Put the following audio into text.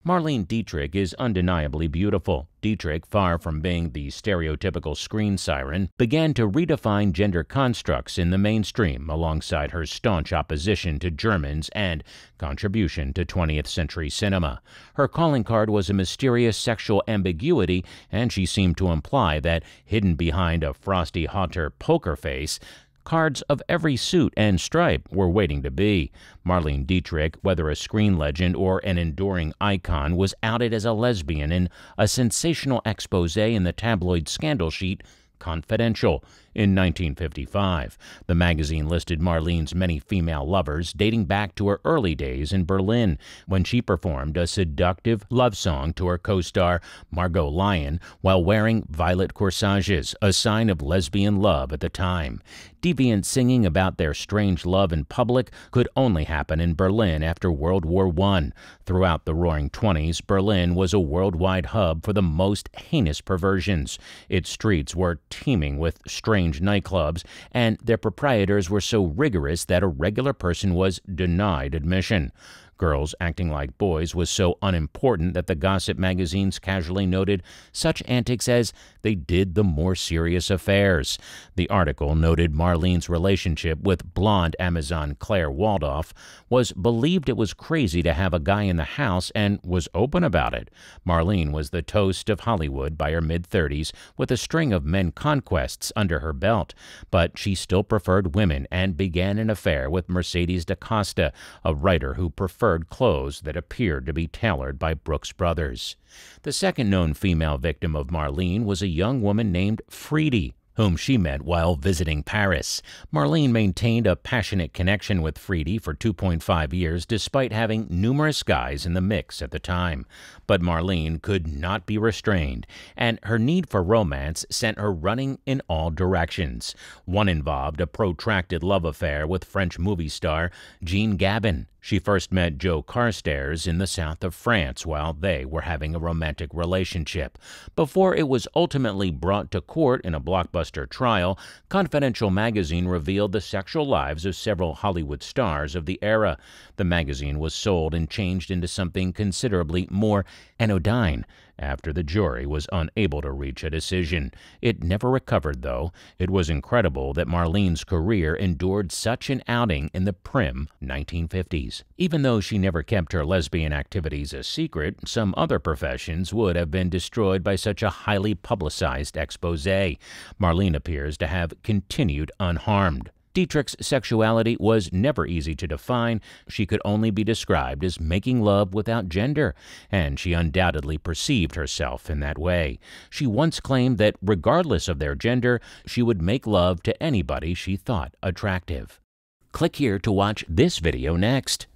Marlene Dietrich is undeniably beautiful. Dietrich, far from being the stereotypical screen siren, began to redefine gender constructs in the mainstream alongside her staunch opposition to Germans and contribution to 20th century cinema. Her calling card was a mysterious sexual ambiguity, and she seemed to imply that, hidden behind a frosty hauteur poker face, cards of every suit and stripe were waiting to be. Marlene Dietrich, whether a screen legend or an enduring icon, was outed as a lesbian in a sensational expose in the tabloid scandal sheet Confidential in 1955. The magazine listed Marlene's many female lovers dating back to her early days in Berlin, when she performed a seductive love song to her co-star Margot Lyon while wearing violet corsages, a sign of lesbian love at the time. Deviant singing about their strange love in public could only happen in Berlin after World War I. Throughout the Roaring '20s, Berlin was a worldwide hub for the most heinous perversions. Its streets were teeming with strange nightclubs, and their proprietors were so rigorous that a regular person was denied admission. Girls acting like boys was so unimportant that the gossip magazines casually noted such antics as they did the more serious affairs. The article noted Marlene's relationship with blonde Amazon Claire Waldorf, was believed it was crazy to have a guy in the house, and was open about it. Marlene was the toast of Hollywood by her mid-30s, with a string of men conquests under her belt, but she still preferred women and began an affair with Mercedes DaCosta, a writer who preferred clothes that appeared to be tailored by Brooks Brothers. The second known female victim of Marlene was a young woman named Friede, whom she met while visiting Paris. Marlene maintained a passionate connection with Friede for 2.5 years, despite having numerous guys in the mix at the time. But Marlene could not be restrained, and her need for romance sent her running in all directions. One involved a protracted love affair with French movie star Jean Gabin. She first met Joe Carstairs in the south of France while they were having a romantic relationship. Before it was ultimately brought to court in a blockbuster trial, Confidential magazine revealed the sexual lives of several Hollywood stars of the era. The magazine was sold and changed into something considerably more anodyne after the jury was unable to reach a decision. It never recovered, though. It was incredible that Marlene's career endured such an outing in the prim 1950s. Even though she never kept her lesbian activities a secret, some other professions would have been destroyed by such a highly publicized expose. Marlene appears to have continued unharmed. Dietrich's sexuality was never easy to define. She could only be described as making love without gender, and she undoubtedly perceived herself in that way. She once claimed that regardless of their gender, she would make love to anybody she thought attractive. Click here to watch this video next.